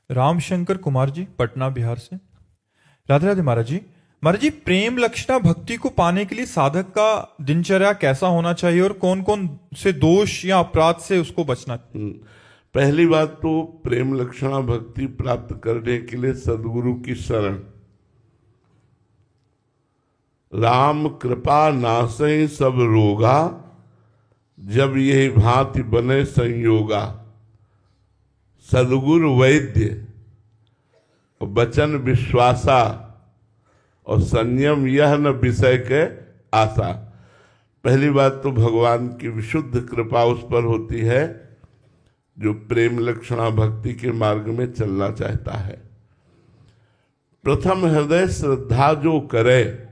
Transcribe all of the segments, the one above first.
रामशंकर कुमार जी, पटना बिहार से। राधे राधे महाराज जी। महाराज जी, प्रेम लक्षणा भक्ति को पाने के लिए साधक का दिनचर्या कैसा होना चाहिए और कौन कौन से दोष या अपराध से उसको बचना चाहिए? पहली बात तो प्रेम लक्षणा भक्ति प्राप्त करने के लिए सदगुरु की शरण। राम कृपा नासै सब रोगा, जब यही भांति बने संयोगा। सदगुरु वैद्य वचन विश्वासा, और संयम यह न विषय के आशा। पहली बात तो भगवान की विशुद्ध कृपा उस पर होती है जो प्रेम लक्षणा भक्ति के मार्ग में चलना चाहता है। प्रथम हृदय श्रद्धा जो करे,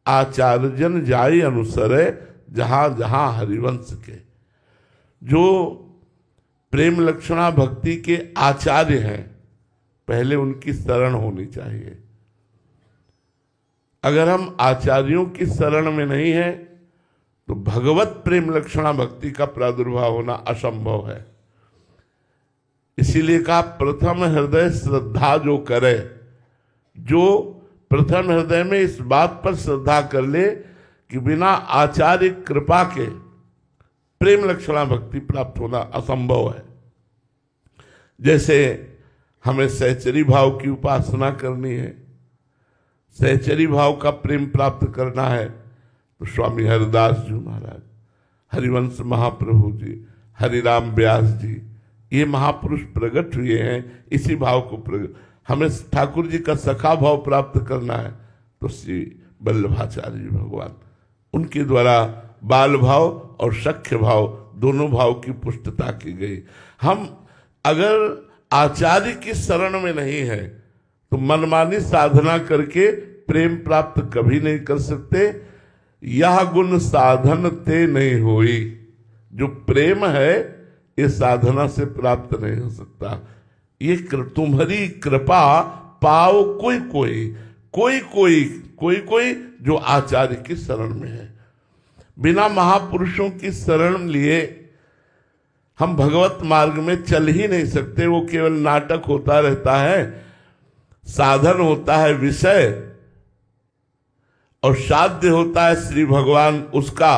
आचार्यजन जाई अनुसरे, जहां जहां हरिवंश के। जो प्रेम लक्षणा भक्ति के आचार्य हैं, पहले उनकी शरण होनी चाहिए। अगर हम आचार्यों की शरण में नहीं हैं तो भगवत प्रेम लक्षणा भक्ति का प्रादुर्भाव होना असंभव है। इसीलिए कहा प्रथम हृदय श्रद्धा जो करे। जो प्रथम हृदय में इस बात पर श्रद्धा कर ले कि बिना आचार्य कृपा के प्रेम लक्षणा भक्ति प्राप्त होना असंभव है। जैसे हमें सहचरी भाव की उपासना करनी है, सहचरी भाव का प्रेम प्राप्त करना है, तो स्वामी हरिदास जी महाराज, हरिवंश महाप्रभु जी, हरिराम व्यास जी, ये महापुरुष प्रकट हुए हैं इसी भाव को प्रकट। हमें ठाकुर जी का सखा भाव प्राप्त करना है तो श्री वल्लभाचार्य जी भगवान, उनके द्वारा बाल भाव और सख्य भाव दोनों भाव की पुष्टता की गई। हम अगर आचार्य की शरण में नहीं है तो मनमानी साधना करके प्रेम प्राप्त कभी नहीं कर सकते। यह गुण साधन ते नहीं होई। जो प्रेम है ये साधना से प्राप्त नहीं हो सकता। ये तुम्हारी कृपा पाओ कोई कोई कोई कोई कोई कोई जो आचार्य की शरण में है। बिना महापुरुषों की शरण लिए हम भगवत मार्ग में चल ही नहीं सकते। वो केवल नाटक होता रहता है, साधन होता है विषय, और साध्य होता है श्री भगवान उसका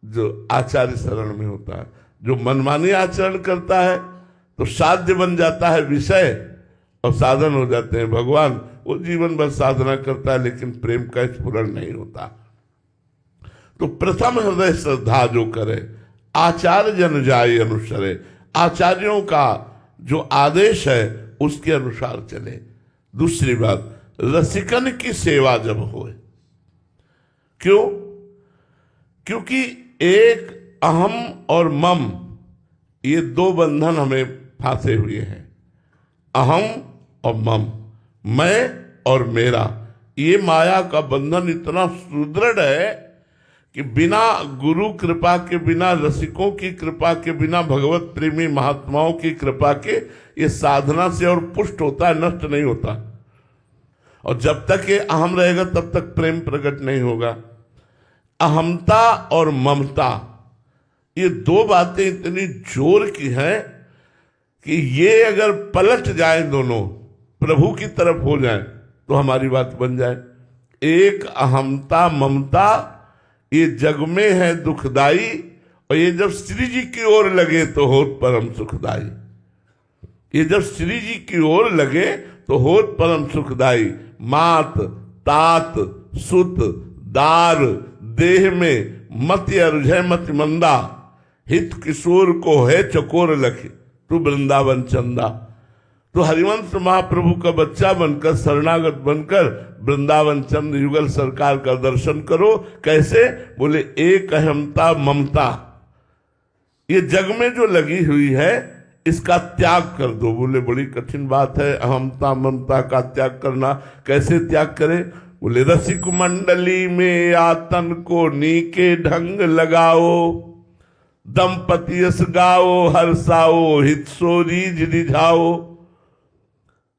जो आचार्य शरण में होता है। जो मनमानी आचरण करता है तो साध्य बन जाता है विषय और साधन हो जाते हैं भगवान। वो जीवन भर साधना करता है लेकिन प्रेम का स्फुरण नहीं होता। तो प्रथम हृदय श्रद्धा जो करे, आचार्य जन जाय अनुसरे, आचार्यों का जो आदेश है उसके अनुसार चले। दूसरी बात, रसिकन की सेवा जब होए। क्यों? क्योंकि एक अहम और मम, ये दो बंधन हमें फांसे हुए हैं। अहम और मम, मैं और मेरा, ये माया का बंधन इतना सुदृढ़ है कि बिना गुरु कृपा के, बिना रसिकों की कृपा के, बिना भगवत प्रेमी महात्माओं की कृपा के ये साधना से और पुष्ट होता है, नष्ट नहीं होता। और जब तक ये अहम रहेगा तब तक प्रेम प्रकट नहीं होगा। अहमता और ममता, ये दो बातें इतनी जोर की हैं कि ये अगर पलट जाए दोनों, प्रभु की तरफ हो जाए तो हमारी बात बन जाए। एक अहमता ममता ये जग में है दुखदाई, और ये जब श्री जी की ओर लगे तो होत परम सुखदाई। ये जब श्री जी की ओर लगे तो होत परम सुखदाई। मात तात सुत दार देह में मत अरुझय मत मंदा, हित किशोर को है चकोर लखे तू वृंदावन चंदा। तो हरिवंश महाप्रभु का बच्चा बनकर, शरणागत बनकर वृंदावन चंद्र युगल सरकार का दर्शन करो। कैसे? बोले एक अहमता ममता, ये जग में जो लगी हुई है इसका त्याग कर दो। बोले बड़ी कठिन बात है अहमता ममता का त्याग करना, कैसे त्याग करें? बोले रसिक मंडली में आतन को नीके ढंग लगाओ, दंपति यस गाओ हर्षाओ हित सो रीझ रिझाओ।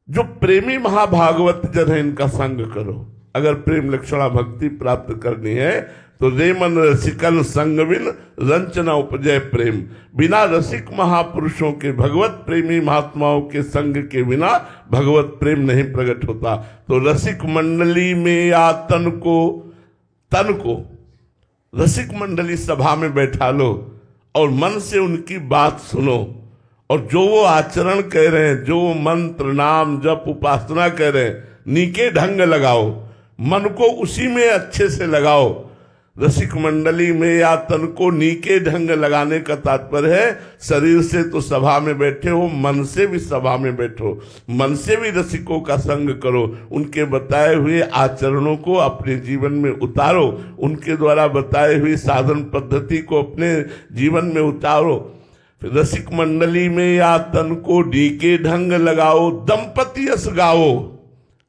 जो प्रेमी महाभागवत जन है इनका संग करो। अगर प्रेम लक्षणा भक्ति प्राप्त करनी है तो रे मन रसिकन संग बिन रंचना उपजय प्रेम। बिना रसिक महापुरुषों के, भगवत प्रेमी महात्माओं के संग के बिना भगवत प्रेम नहीं प्रकट होता। तो रसिक मंडली में या तन को रसिक मंडली सभा में बैठा लो और मन से उनकी बात सुनो, और जो वो आचरण कह रहे हैं, जो वो मंत्र नाम जप उपासना कह रहे हैं, नीके ढंग लगाओ, मन को उसी में अच्छे से लगाओ। रसिक मंडली में या तन को नीके ढंग लगाने का तात्पर्य है शरीर से तो सभा में बैठे हो, मन से भी सभा में बैठो, मन से भी रसिकों का संग करो, उनके बताए हुए आचरणों को अपने जीवन में उतारो, उनके द्वारा बताए हुई साधन पद्धति को अपने जीवन में उतारो। फिर रसिक मंडली में या तन को नीके ढंग लगाओ, दंपति यश गाओ,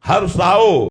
हर्षाओ।